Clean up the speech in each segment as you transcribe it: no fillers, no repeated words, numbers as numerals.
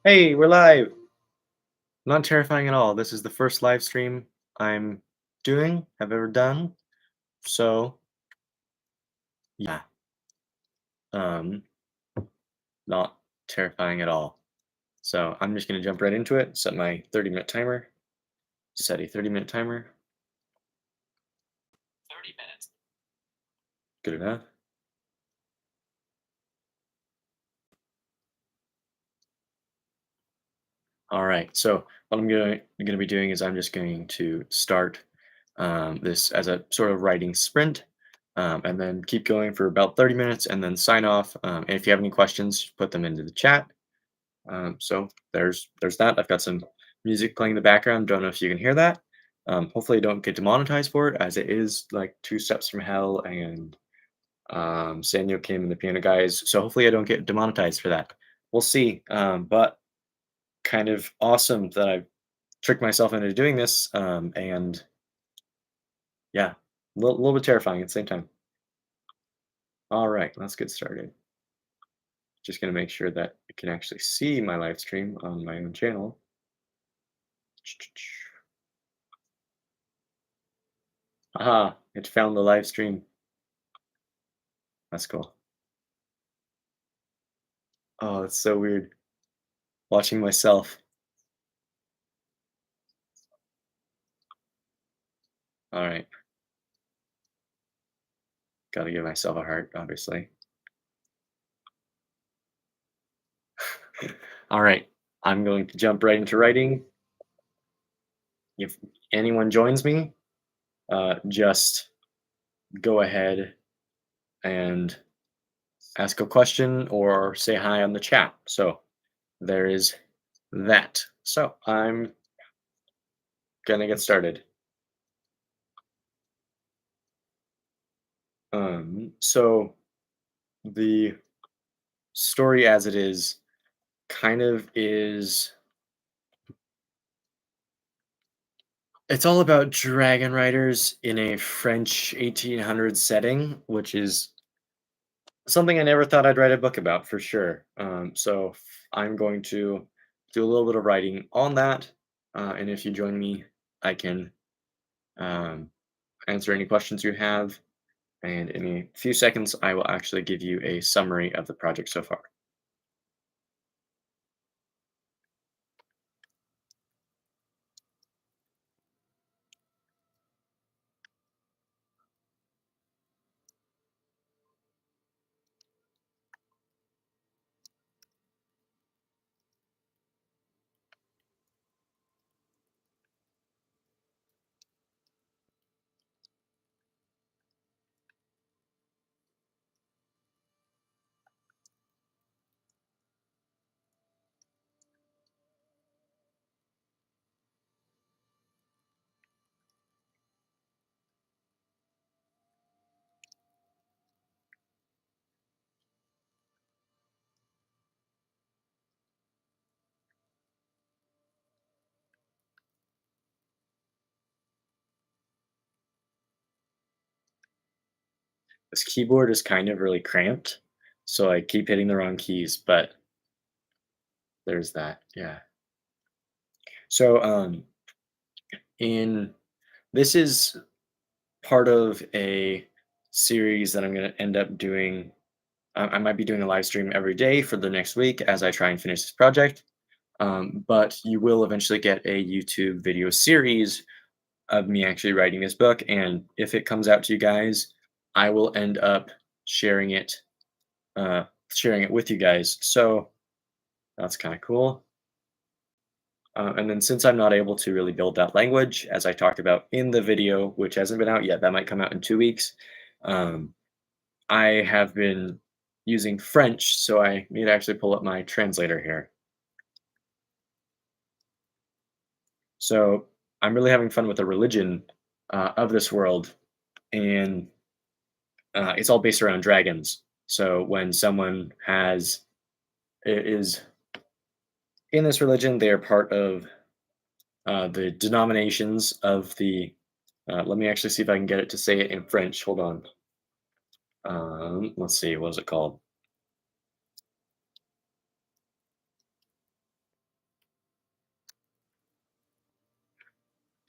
Hey, we're live. Not terrifying at all. This is the first live stream I'm doing, have ever done. So, yeah, um, not terrifying at all. So, I'm just going to jump right into it. Set my 30-minute timer. Set a 30-minute timer. 30 minutes. Good enough. All right. So, what I'm going to be doing is I'm just going to start this as a sort of writing sprint. And then keep going for about 30 minutes and then sign off. And if you have any questions, put them into the chat. So there's that. I've got some music playing in the background. Don't know if you can hear that. Hopefully, I don't get demonetized for it, as it is like Two Steps from Hell and Sanyo Kim and the Piano Guys. So hopefully, I don't get demonetized for that. We'll see. But kind of awesome that I tricked myself into doing this. And yeah, little bit terrifying at the same time. All right, let's get started. Just gonna make sure that you can actually see my live stream on my own channel. Aha, it found the live stream. That's cool. Oh, it's so weird watching myself. All right, gotta give myself a heart, obviously. All right, I'm going to jump right into writing. If anyone joins me, just go ahead and ask a question or say hi on the chat. So there is that. So I'm gonna get started. So the story as it is kind of is it's all about dragon riders in a French 1800s setting, which is something I never thought I'd write a book about for sure. So I'm going to do a little bit of writing on that, and if you join me, I can um, answer any questions you have. And in a few seconds, I will actually give you a summary of the project so far. This keyboard is kind of really cramped, so I keep hitting the wrong keys, but there's that. Yeah. So in this is part of a series that I'm going to end up doing. I might be doing a live stream every day for the next week as I try and finish this project. But you will eventually get a YouTube video series of me actually writing this book. And if it comes out to you guys, I will end up sharing it, uh, sharing it with you guys. So that's kind of cool. And then since I'm not able to really build that language, as I talked about in the video, which hasn't been out yet, that might come out in 2 weeks. Um, I have been using French, so I need to actually pull up my translator here. So I'm really having fun with the religion of this world, and it's all based around dragons. So when someone is in this religion, they are part of the denominations of the. Let me actually see if I can get it to say it in French. Hold on. Let's see. What is it called?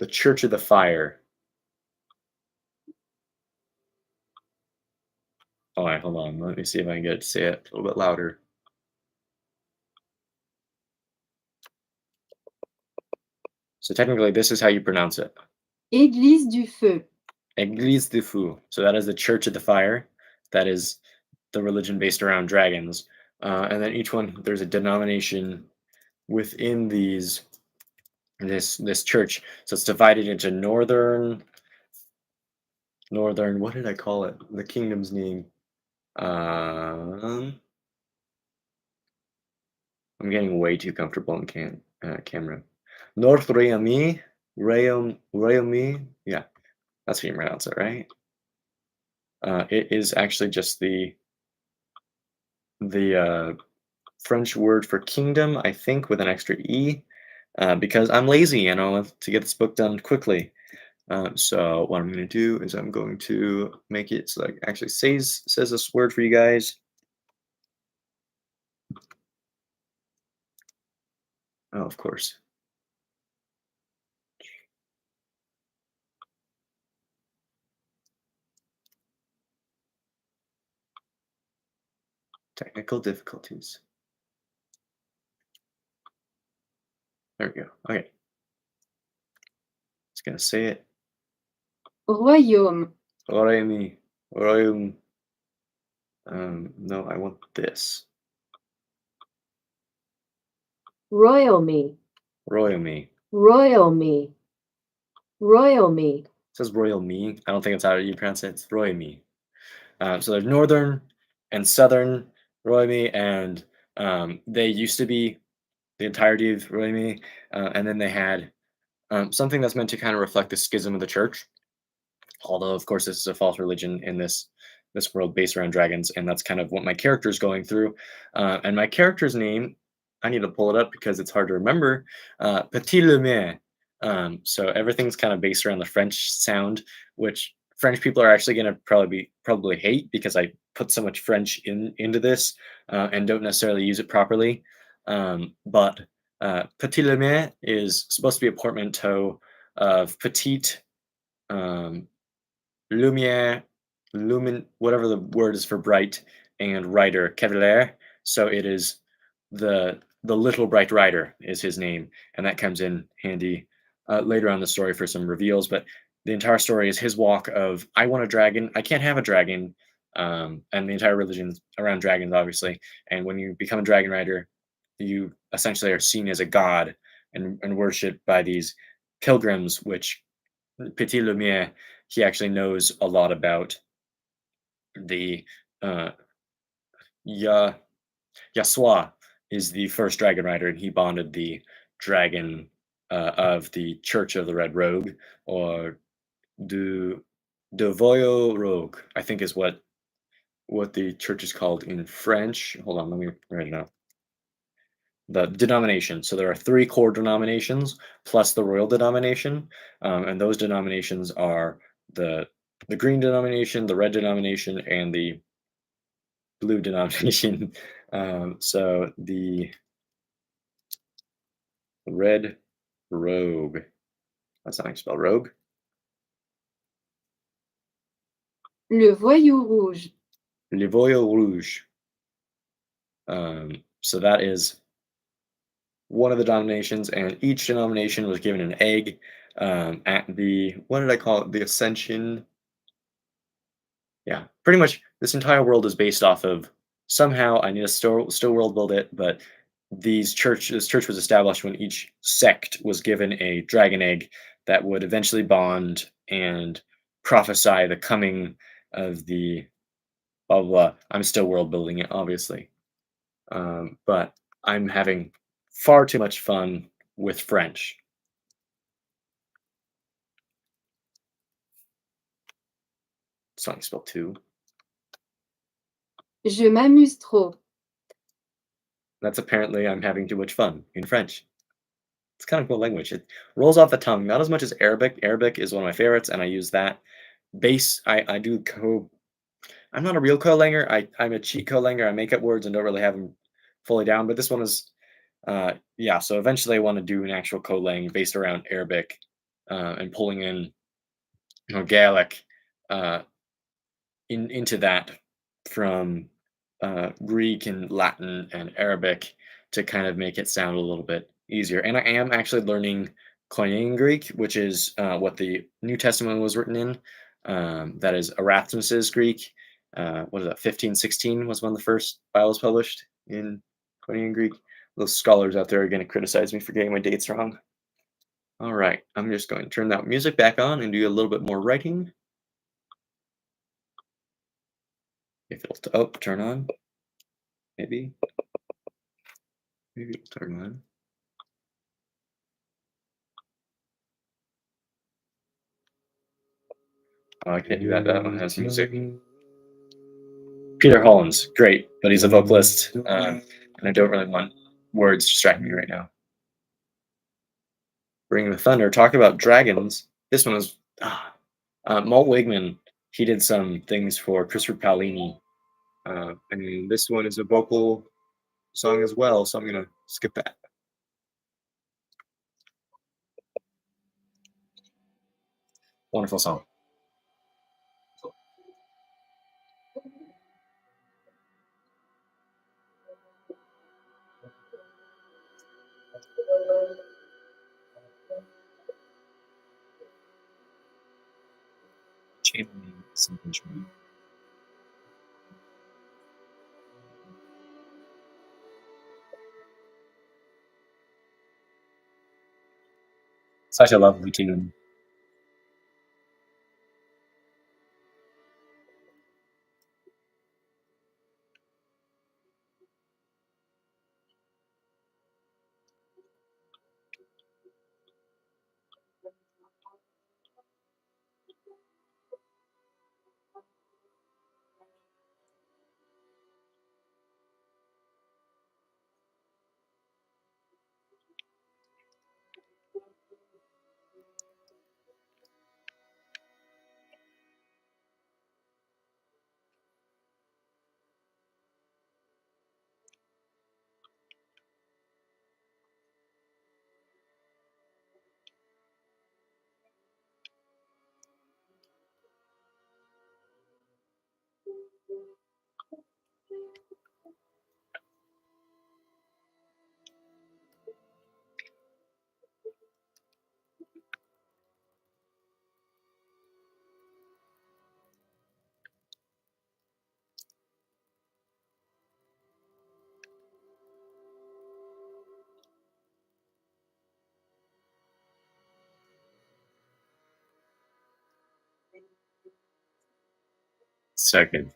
the Church of the Fire. All right, hold on. Let me see if I can get it to say it a little bit louder. So technically, this is how you pronounce it. Église du Feu. Église du Feu. So that is the Church of the Fire. That is the religion based around dragons. And then each one, there's a denomination within this church. So it's divided into northern. What did I call it? The kingdom's name. Um, I'm getting way too comfortable in camera. North Rayami. Yeah, that's how you pronounce it, right? It is actually just the French word for kingdom, I think, with an extra e, because I'm lazy and I want to get this book done quickly. So what I'm going to do is I'm going to make it so that it actually says this word for you guys. Oh, of course. Technical difficulties. There we go. Okay. It's going to say it. Royaume. Royaume. Royaume. No, I want this. Royaume. Royaume. Royaume. Royaume. It says royal me. I don't think it's how you pronounce it. It's royaume. So there's northern and southern royaume, and they used to be the entirety of royaume, and then they had something that's meant to kind of reflect the schism of the church. Although, of course, this is a false religion in this world based around dragons, and that's kind of what my character is going through. And my character's name, I need to pull it up because it's hard to remember. Petit Le Maire. So everything's kind of based around the French sound, which French people are actually going to probably hate because I put so much French into this and don't necessarily use it properly. But Petit Le Maire is supposed to be a portmanteau of petite, um, lumiere, whatever the word is for bright, and rider, cavalier. So it is the little bright rider is his name, and that comes in handy later on in the story for some reveals. But the entire story is his walk of I want a dragon, I can't have a dragon, and the entire religion around dragons, obviously. And when you become a dragon rider, you essentially are seen as a god and worshipped by these pilgrims, which Petit Lumiere, he actually knows a lot about the uh, Ya Yasua is the first dragon rider, and he bonded the dragon of the Church of the Red Rogue, or Du Devoyo Rogue, I think is what the church is called in French. Hold on, let me write it out. The denomination. So there are three core denominations plus the royal denomination, and those denominations are the the green denomination, the red denomination, and the blue denomination. So the red rogue. That's not how you spell rogue. Le Voyou Rouge. Le Voyou Rouge. So that is one of the denominations, and each denomination was given an egg at the what did I call it? The Ascension. Yeah, pretty much this entire world is based off of somehow I need to still world build it, but this church was established when each sect was given a dragon egg that would eventually bond and prophesy the coming of the blah blah. Blah. I'm still world building it, obviously, but I'm having far too much fun with French. It's not how you spell two. Je m'amuse trop. That's apparently I'm having too much fun in French. It's kind of cool language. It rolls off the tongue, not as much as Arabic. Arabic is one of my favorites, and I use that. Base, I do co. I'm not a real Golanger. I'm a cheat Golanger. I make up words and don't really have them fully down. But this one is, yeah. So eventually, I want to do an actual Golang based around Arabic, and pulling in Gaelic uh, into that from Greek and Latin and Arabic to kind of make it sound a little bit easier. And I am actually learning Koine Greek, which is what the New Testament was written in. That is Erasmus's Greek. What is that? 1516 was when the first Bible was published in Koine Greek. Those scholars out there are going to criticize me for getting my dates wrong. All right, I'm just going to turn that music back on and do a little bit more writing. If it'll turn on, maybe. Maybe it'll turn on. Oh, I can't do that. That one has music. Peter Hollins, great, but he's a vocalist, and I don't really want words distracting me right now. Bring the Thunder. Talk about dragons. This one was Malt Wigman. He did some things for Christopher Paolini. And this one is a vocal song as well, so I'm gonna skip that. Wonderful song. Channeling something true. Such a lovely tune. Second.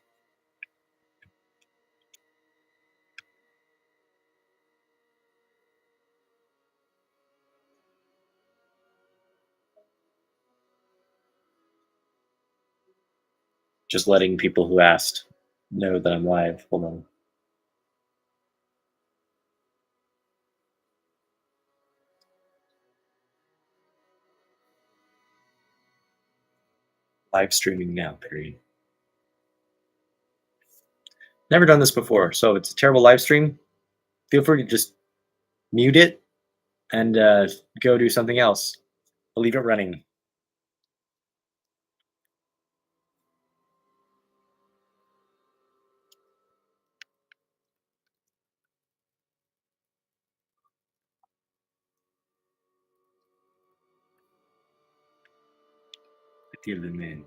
Just letting people who asked know that I'm live. Hold on. Live streaming now, period. Never done this before, so it's a terrible live stream. Feel free to just mute it and go do something else. I'll leave it running. Dear the man.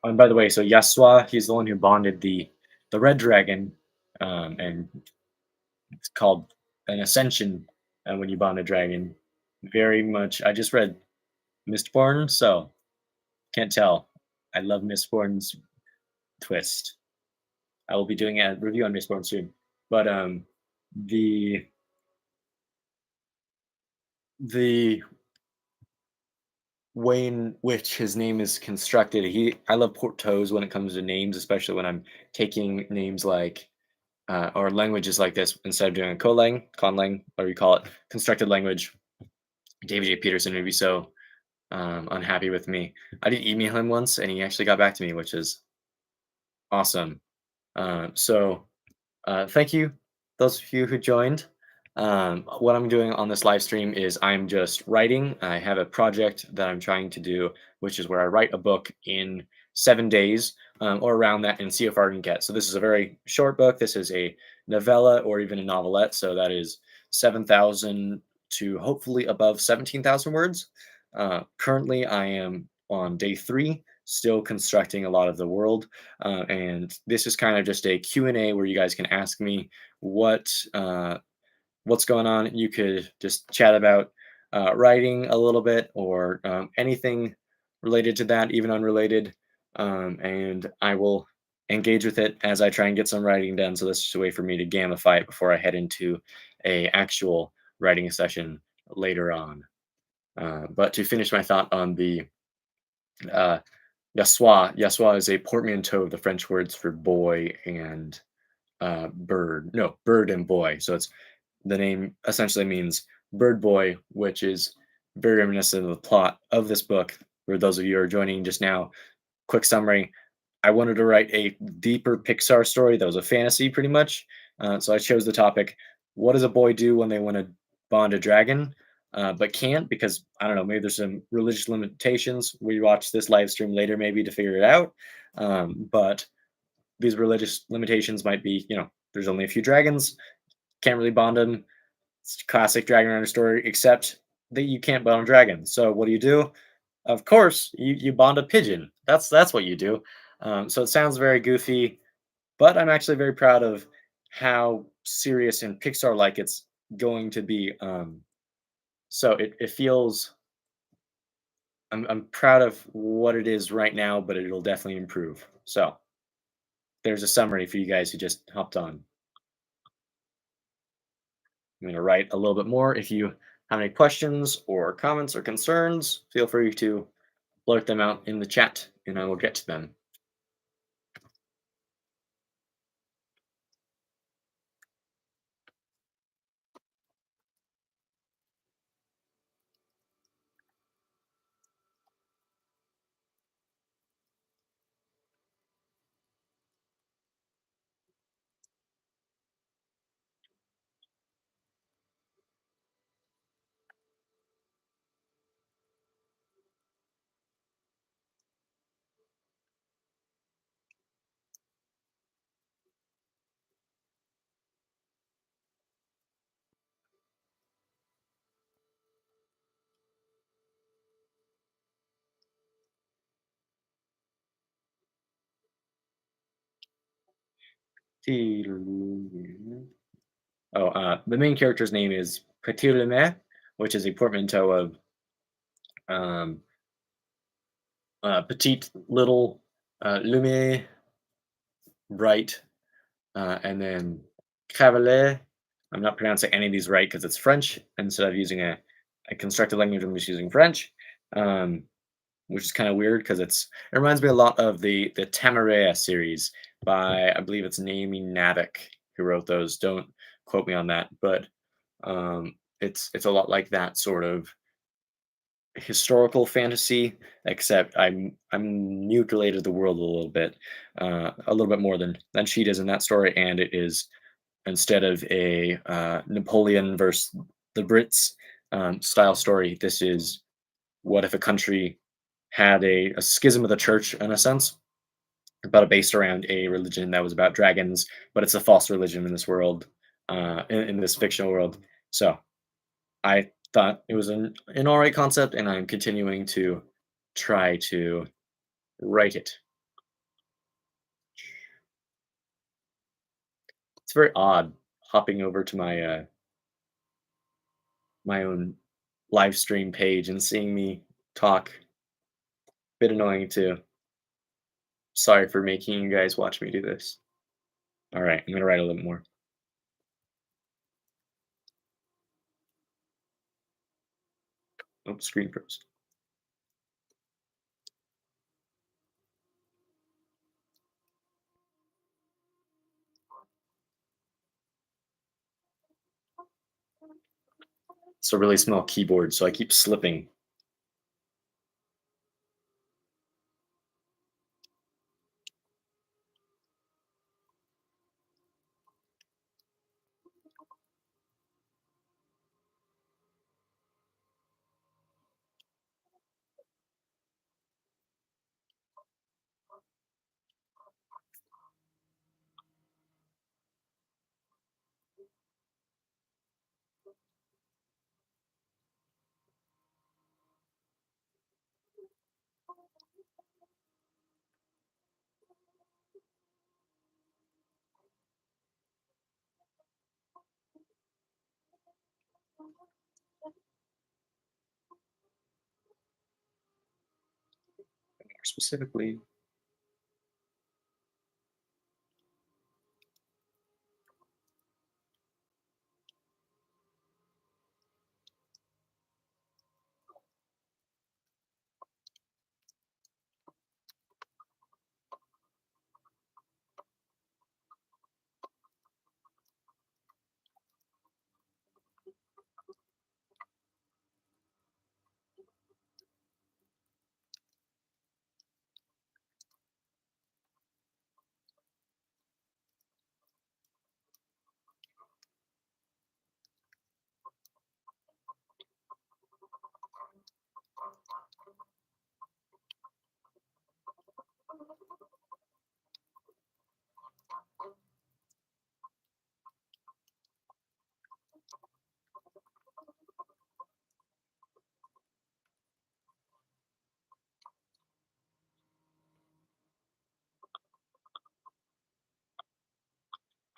And by the way, so Yasua, he's the one who bonded the red dragon, and it's called an ascension. And when you bond a dragon, very much. I just read Mistborn, so can't tell. I love Mistborn's twist. I will be doing a review on Mistborn soon. But the the way in which his name is constructed, I love portose when it comes to names, especially when I'm taking names like or languages like this instead of doing a conlang, or you call it constructed language. David J. Peterson would be so unhappy with me. I did email him once, and he actually got back to me, which is awesome. Thank you, those of you who joined. What I'm doing on this live stream is I'm just writing. I have a project that I'm trying to do, which is where I write a book in 7 days, or around that, and see how far I can get. So this is a very short book. This is a novella or even a novelette. So that is 7,000 to hopefully above 17,000 words. Currently, I am on day 3, still constructing a lot of the world. And this is kind of just a Q&A where you guys can ask me what what's going on. You could just chat about writing a little bit, or anything related to that, even unrelated. And I will engage with it as I try and get some writing done. So that's just a way for me to gamify it before I head into a actual writing session later on. But to finish my thought on the uh, Yassois. Yassois is a portmanteau of the French words for boy and bird. No, bird and boy. So it's the name essentially means bird boy, which is very reminiscent of the plot of this book. For those of you who are joining just now, quick summary. I wanted to write a deeper Pixar story that was a fantasy, pretty much. So I chose the topic: what does a boy do when they want to bond a dragon, but can't because I don't know. Maybe there's some religious limitations. We watch this live stream later, maybe to figure it out. But these religious limitations might be, there's only a few dragons, can't really bond them. It's a classic Dragon Runner story, except that you can't bond a dragon. So what do? Of course, you bond a pigeon. That's what you do. So it sounds very goofy, but I'm actually very proud of how serious and Pixar like it's going to be. So it feels I'm proud of what it is right now, but it'll definitely improve. So there's a summary for you guys who just hopped on. I'm going to write a little bit more. If you have any questions or comments or concerns, feel free to blurt them out in the chat and I will get to them. The main character's name is Petit Lumet, which is a portmanteau of um, petite little, lumet, bright, and then cavalier. I'm not pronouncing any of these right because it's French. Instead of using a constructed language, I'm just using French, um, which is kind of weird because it reminds me a lot of the Tamarea series by, I believe it's Naomi Nabok who wrote those. Don't quote me on that, but it's a lot like that sort of historical fantasy, except I'm mutilated the world a little bit more than she does in that story, and it is, instead of a Napoleon versus the Brits style story, this is what if a country had a schism of the church in a sense, but based around a religion that was about dragons, but it's a false religion in this world, in this fictional world. So I thought it was an all right concept, and I'm continuing to try to write it. It's very odd hopping over to my own live stream page and seeing me talk. Bit annoying too. Sorry for making you guys watch me do this. All right, I'm gonna write a little more. Oh, screen froze. It's a really small keyboard, so I keep slipping. More specifically,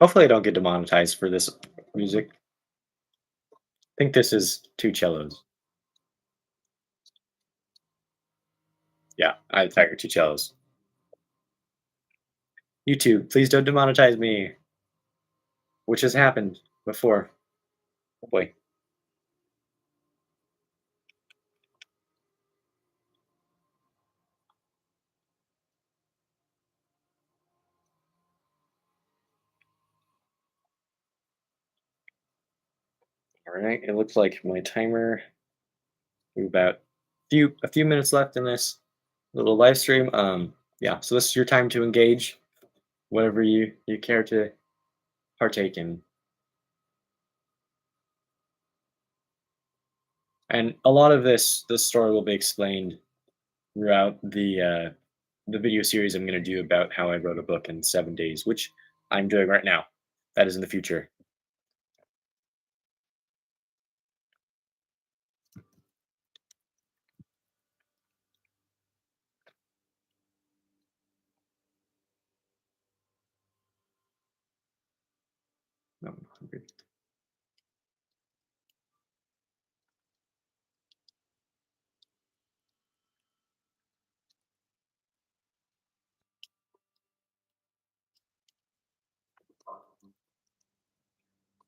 hopefully I don't get demonetized for this music. I think this is two cellos. Yeah, I Tiger two cellos. YouTube, please don't demonetize me, which has happened before. Oh boy. All right, it looks like my timer. We've about a few minutes left in this little live stream. Yeah, so this is your time to engage, whatever you care to partake in. And a lot of this story will be explained throughout the video series I'm going to do about how I wrote a book in 7 days, which I'm doing right now. That is in the future. No, I'm hungry.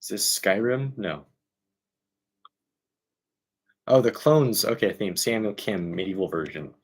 Is this Skyrim? No. Oh, the clones. Okay, theme. Samuel Kim, medieval version.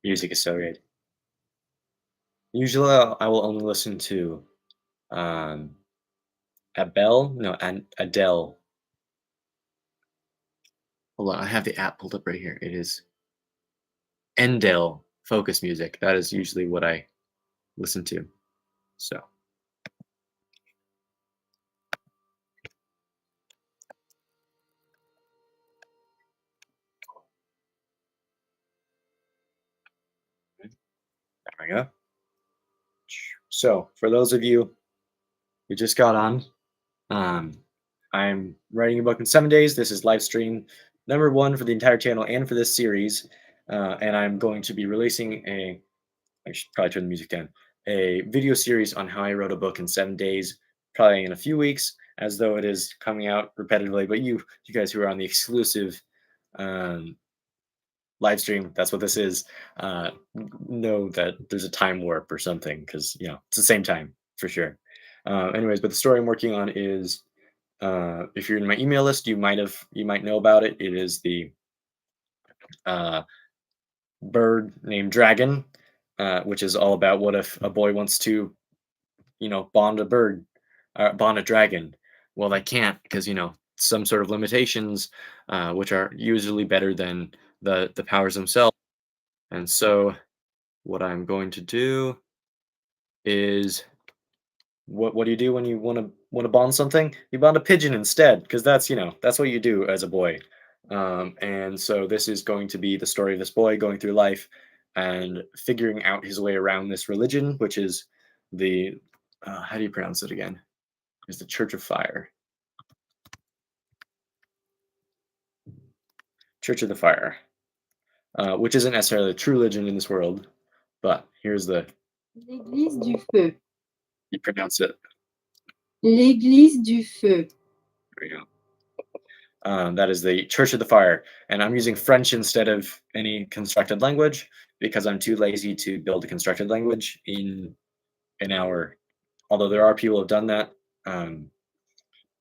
Music is so good. Usually, I will only listen to um, Adele. Hold on, I have the app pulled up right here. It is Endel Focus Music. That is usually what I listen to. So there we go. So for those of you who just got on, um, I'm writing a book in 7 days. This is live stream number one for the entire channel and for this series. And I'm going to be releasing I should probably turn the music down, a video series on how I wrote a book in 7 days, probably in a few weeks, as though it is coming out repetitively. But you guys who are on the exclusive um, live stream, that's what this is. Know that there's a time warp or something because it's the same time for sure. Anyways, but the story I'm working on is if you're in my email list, you might know about it. It is the uh, bird named Dragon, which is all about what if a boy wants to bond a bird, bond a dragon. Well, they can't because some sort of limitations, which are usually better than the powers themselves. And so, what I'm going to do is what do you do when you want to bond something? You bond a pigeon instead, because that's what you do as a boy. And so this is going to be the story of this boy going through life and figuring out his way around this religion, which is the how do you pronounce it again? Is the Church of Fire, Church of the Fire, which isn't necessarily a true religion in this world, but here's the L'église du feu. you pronounce it. L'église du feu. There you go. That is the Church of the Fire, and I'm using French instead of any constructed language because I'm too lazy to build a constructed language in an hour. Although there are people who have done that, um,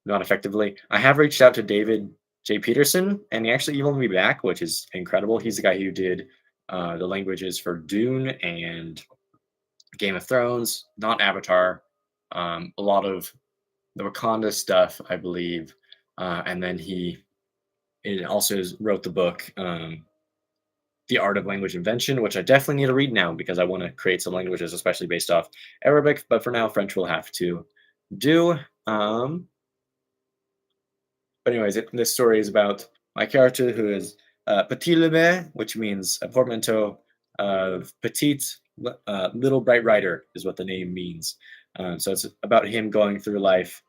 not effectively. I have reached out to David J. Peterson, and he actually emailed me back, which is incredible. He's the guy who did the languages for Dune and Game of Thrones, not Avatar. A lot of the Wakanda stuff, I believe, and then he also wrote the book The Art of Language Invention, which I definitely need to read now because I want to create some languages, especially based off Arabic. But for now, French will have to do. But anyways, this story is about my character who is Petit Leme, which means a portmanteau of petite, little bright rider is what the name means. So it's about him going through life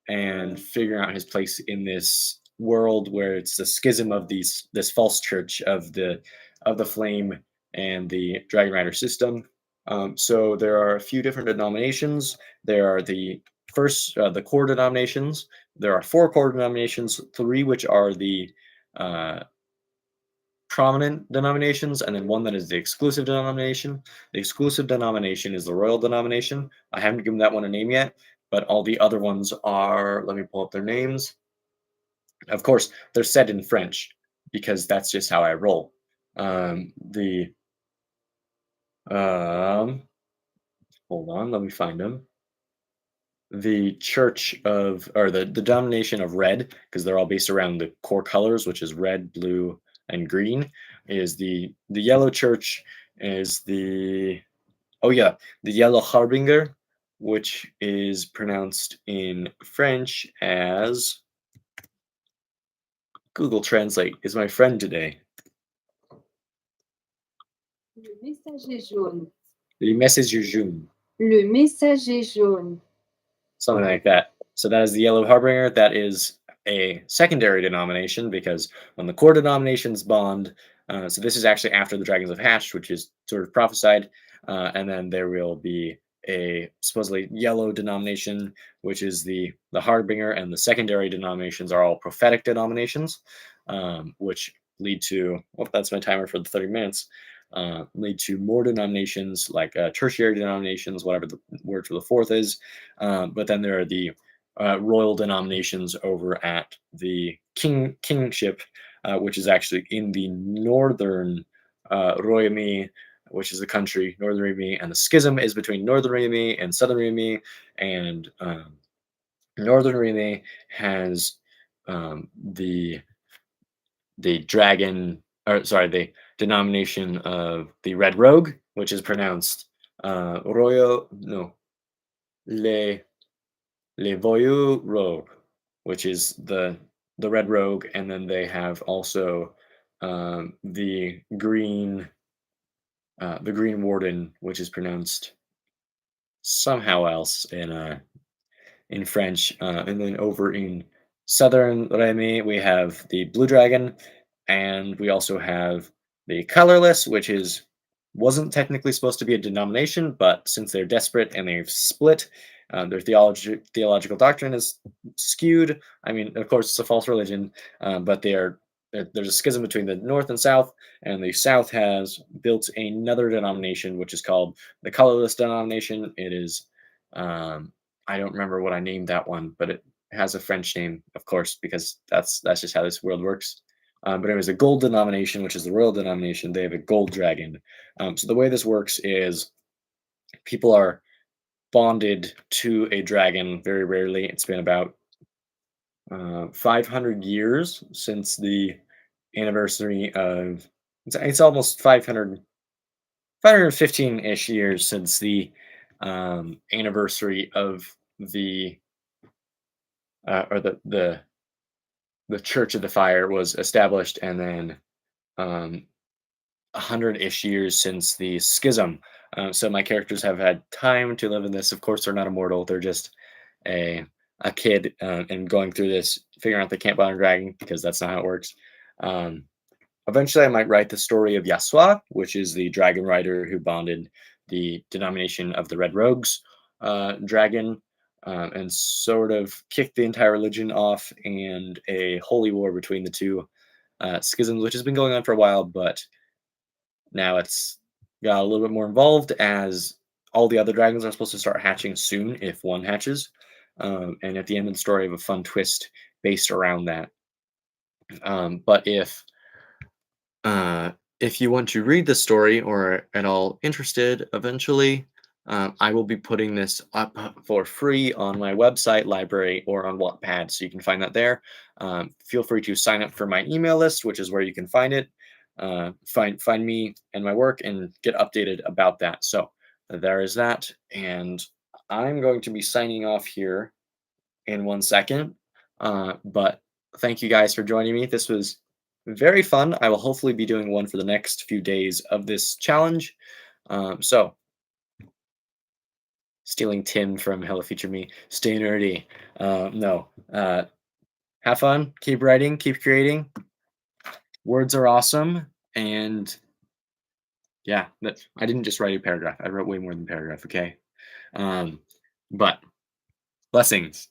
and figuring out his place in this world where it's the schism of this false church of the flame and the Dragon Rider system. So there are a few different denominations. There are the core denominations. There are four core denominations, three which are the uh, prominent denominations, and then one that is the exclusive denomination. The exclusive denomination is the royal denomination. I haven't given that one a name yet, but all the other ones are, let me pull up their names. Of course, they're said in French because that's just how I roll. The hold on, let me find them. The church of or the denomination of red, because they're all based around the core colors, which is red, blue, and green, is the yellow church is the oh yeah, the yellow harbinger, which is pronounced in French as Google Translate is my friend today. Le messager jaune. The messager jaune. Le messager jaune. Something like that. So that is the Yellow Harbinger. That is a secondary denomination because when the core denominations bond, so this is actually after the Dragons of Hatch, which is sort of prophesied, and then there will be a supposedly yellow denomination, which is the Harbinger, and the secondary denominations are all prophetic denominations, which lead to well, that's my timer for the 30 minutes. Lead to more denominations like tertiary denominations, whatever the word for the fourth is. But then there are the royal denominations over at the kingship, which is actually in the northern Royaume which is the country, Northern Rimi, and the schism is between Northern Rimi and Southern Rimi, and Northern Rimi has the dragon, or sorry, the denomination of the Red Rogue, which is pronounced Royal, no, Le Le Voyou Rogue, which is the Red Rogue, and then they have also the Green Warden, which is pronounced somehow else in French, and then over in Southern Remy, we have the Blue Dragon, and we also have the Colorless, which is wasn't technically supposed to be a denomination, but since they're desperate and they've split, their theological doctrine is skewed. I mean, of course, it's a false religion, but there's a schism between the North and South, and the South has built another denomination, which is called the Colorless denomination. It is I don't remember what I named that one, but it has a French name, of course, because that's just how this world works. But it was a gold denomination, which is the royal denomination. They have a gold dragon. So the way this works is people are bonded to a dragon very rarely. It's been about 500 years since the anniversary of. It's almost 515-ish years since the anniversary of the or the Church of the Fire was established, and then 100-ish years since the schism. So my characters have had time to live in this. Of course, they're not immortal. They're just a a kid and going through this, figuring out they can't bond a dragon because that's not how it works. Um, Eventually, I might write the story of Yasua, which is the dragon rider who bonded the denomination of the Red Rogues dragon, and sort of kicked the entire religion off, and a holy war between the two schisms, which has been going on for a while, but now it's got a little bit more involved as all the other dragons are supposed to start hatching soon if one hatches. And at the end of the story, I have a fun twist based around that. But if you want to read the story or are at all interested, eventually, I will be putting this up for free on my website, library, or on Wattpad, so you can find that there. Feel free to sign up for my email list, which is where you can find it. Find me and my work, and get updated about that. So there is that, and I'm going to be signing off here in 1 second. But thank you guys for joining me. This was very fun. I will hopefully be doing one for the next few days of this challenge. So, stealing Tim from Hello Future Me, stay nerdy. No, have fun, keep writing, keep creating. Words are awesome. And yeah, I didn't just write a paragraph, I wrote way more than paragraph, okay? But blessings.